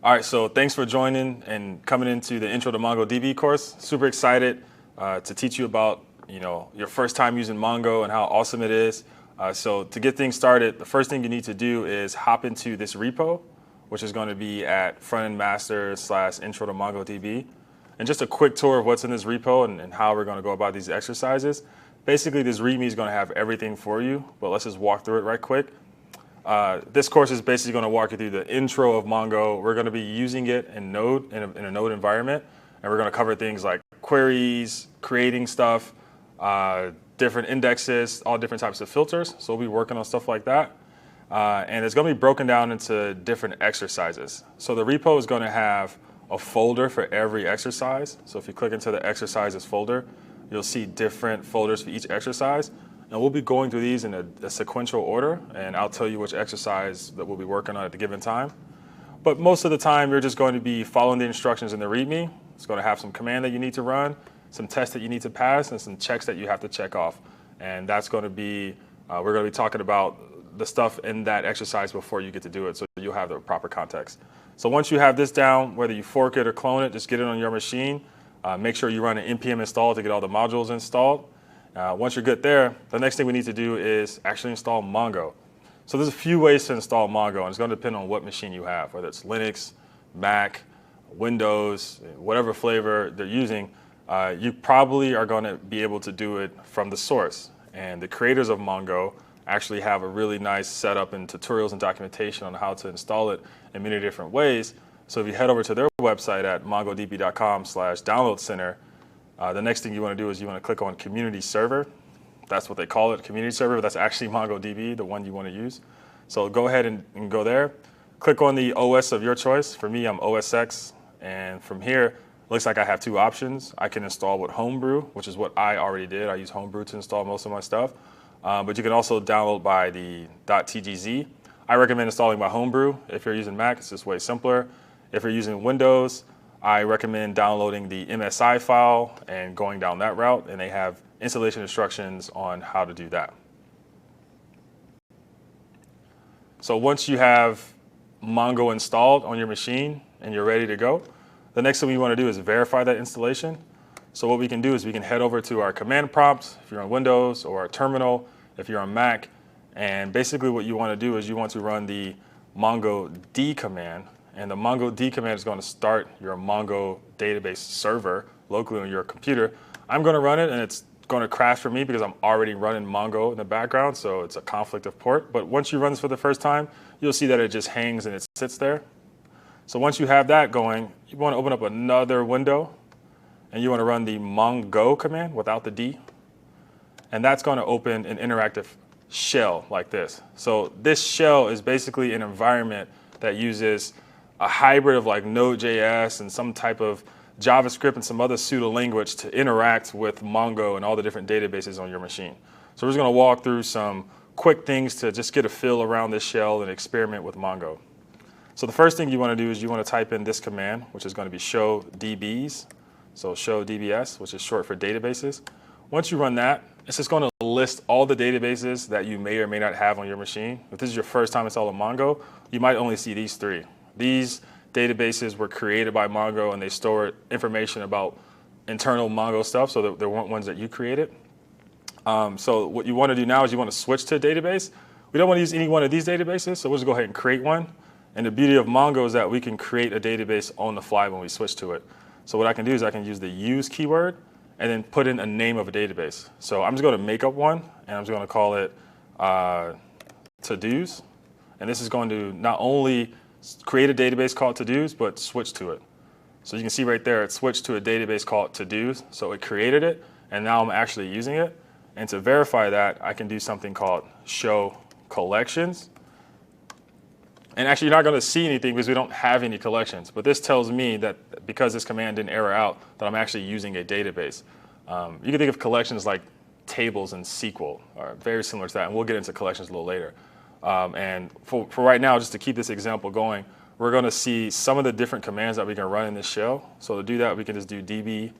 All right, so thanks for joining and coming into the Intro to MongoDB course. Super excited to teach you about your first time using Mongo and how awesome it is. So to get things started, the first thing you need to do is hop into this repo, which is going to be at frontendmaster/intro to MongoDB. And just a quick tour of what's in this repo and how we're going to go about these exercises. Basically, this README is going to have everything for you, but let's just walk through it right quick. This course is basically going to walk you through the intro of Mongo. We're going to be using it in Node, in a Node environment, and we're going to cover things like queries, creating stuff, different indexes, all different types of filters. So we'll be working on stuff like that. And it's going to be broken down into different exercises. So the repo is going to have a folder for every exercise. So if you click into the exercises folder, you'll see different folders for each exercise. And we'll be going through these in a sequential order, and I'll tell you which exercise that we'll be working on at the given time. But most of the time, you're just going to be following the instructions in the README. It's going to have some command that you need to run, some tests that you need to pass, and some checks that you have to check off. And that's going to be, we're going to be talking about the stuff in that exercise before you get to do it, so you'll have the proper context. So once you have this down, whether you fork it or clone it, just get it on your machine. Make sure you run an npm install to get all the modules installed. Once you're good there, the next thing we need to do is actually install Mongo. So there's a few ways to install Mongo, and it's going to depend on what machine you have, whether it's Linux, Mac, Windows, whatever flavor they're using. You probably are going to be able to do it from the source. And the creators of Mongo actually have a really nice setup and tutorials and documentation on how to install it in many different ways. So if you head over to their website at mongodb.com/download center, the next thing you want to do is you want to click on Community Server. That's what they call it, Community Server, but that's actually MongoDB, the one you want to use. So go ahead and go there. Click on the OS of your choice. For me, I'm OS X. And from here, it looks like I have two options. I can install with Homebrew, which is what I already did. I use Homebrew to install most of my stuff. But you can also download by the .tgz. I recommend installing by Homebrew. If you're using Mac, it's just way simpler. If you're using Windows, I recommend downloading the MSI file and going down that route, and they have installation instructions on how to do that. So once you have Mongo installed on your machine and you're ready to go, the next thing we want to do is verify that installation. So what we can do is we can head over to our command prompt if you're on Windows, or our terminal if you're on Mac, and basically what you want to do is you want to run the MongoD command. And the MongoD command is going to start your Mongo database server locally on your computer. I'm going to run it, and it's going to crash for me because I'm already running Mongo in the background, so it's a conflict of port. But once you run this for the first time, you'll see that it just hangs and it sits there. So once you have that going, you want to open up another window, and you want to run the Mongo command without the D. And that's going to open an interactive shell like this. So this shell is basically an environment that uses a hybrid of like Node.js and some type of JavaScript and some other pseudo language to interact with Mongo and all the different databases on your machine. So we're just going to walk through some quick things to just get a feel around this shell and experiment with Mongo. So the first thing you want to do is you want to type in this command, which is going to be show DBs. So show DBS, which is short for databases. Once you run that, it's just going to list all the databases that you may or may not have on your machine. If this is your first time installing Mongo, you might only see these three. These databases were created by Mongo, and they store information about internal Mongo stuff, so there weren't ones that you created. So what you want to do now is you want to switch to a database. We don't want to use any one of these databases, so we'll just go ahead and create one. And the beauty of Mongo is that we can create a database on the fly when we switch to it. So what I can do is I can use the use keyword and then put in a name of a database. So I'm just going to make up one, and I'm just going to call it to-dos. And this is going to not only create a database called to-dos, but switch to it. So you can see right there, it switched to a database called to-dos. So it created it, and now I'm actually using it. And to verify that, I can do something called show collections. And actually, you're not going to see anything because we don't have any collections. But this tells me that because this command didn't error out, that I'm actually using a database. You can think of collections like tables in SQL, or very similar to that. And we'll get into collections a little later. And for right now, just to keep this example going, we're going to see some of the different commands that we can run in this shell. So to do that, we can just do db.help,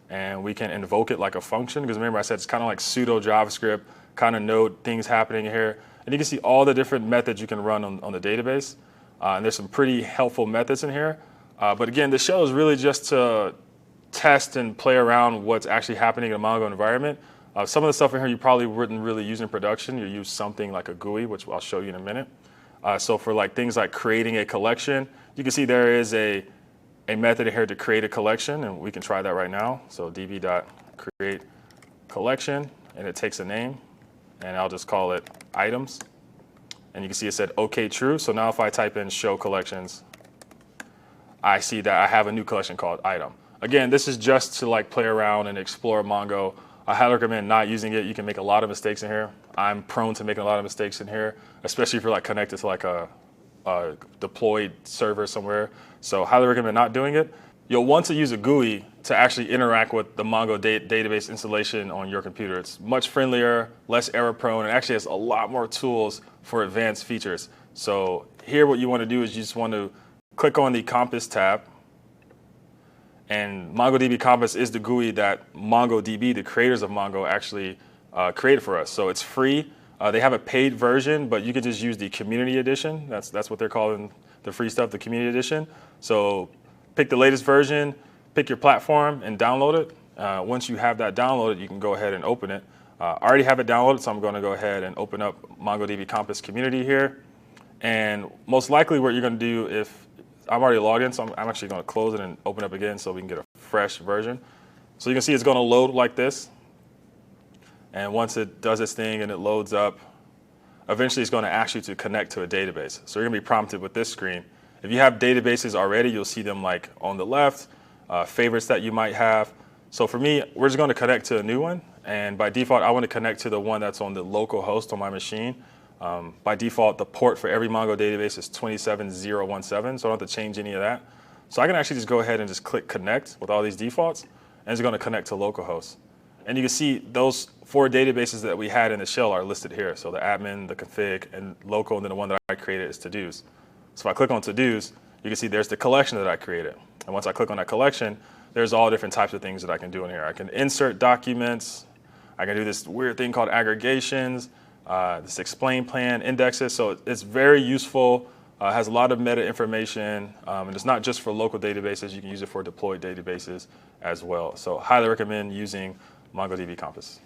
and we can invoke it like a function. Because remember, I said it's kind of like pseudo JavaScript, kind of Node things happening here. And you can see all the different methods you can run on the database. And there's some pretty helpful methods in here. But again, the shell is really just to test and play around what's actually happening in a Mongo environment. Some of the stuff in here you probably wouldn't really use in production. You use something like a GUI, which I'll show you in a minute. So for like things like creating a collection, you can see there is a method in here to create a collection, and we can try that right now. So db.create collection, and it takes a name, and I'll just call it items. And you can see it said OK true. So now if I type in show collections, I see that I have a new collection called item. Again, this is just to like play around and explore Mongo. I highly recommend not using it. You can make a lot of mistakes in here. I'm prone to making a lot of mistakes in here, especially if you're like connected to like a deployed server somewhere. So highly recommend not doing it. You'll want to use a GUI to actually interact with the Mongo database installation on your computer. It's much friendlier, less error prone, and actually has a lot more tools for advanced features. So here what you want to do is you just want to click on the Compass tab. And MongoDB Compass is the GUI that MongoDB, the creators of Mongo, actually created for us. So it's free. They have a paid version, but you can just use the community edition. That's what they're calling the free stuff, the community edition. So pick the latest version, pick your platform, and download it. Once you have that downloaded, you can go ahead and open it. I already have it downloaded, so I'm going to go ahead and open up MongoDB Compass community here. And most likely what you're going to do, if I'm already logged in, so I'm actually going to close it and open up again so we can get a fresh version. So you can see it's going to load like this. And once it does its thing and it loads up, eventually it's going to ask you to connect to a database. So you're going to be prompted with this screen. If you have databases already, you'll see them like on the left, favorites that you might have. So for me, we're just going to connect to a new one. And by default, I want to connect to the one that's on the local host on my machine. By default, the port for every Mongo database is 27017, so I don't have to change any of that. So I can actually just go ahead and just click connect with all these defaults, and it's going to connect to localhost. And you can see those 4 databases that we had in the shell are listed here. So the admin, the config, and local, and then the one that I created is to-dos. So if I click on to-dos, you can see there's the collection that I created. And once I click on that collection, there's all different types of things that I can do in here. I can insert documents. I can do this weird thing called aggregations, this explain plan, indexes. So it's very useful. Has a lot of meta information, and it's not just for local databases. You can use it for deployed databases as well. So highly recommend using MongoDB Compass.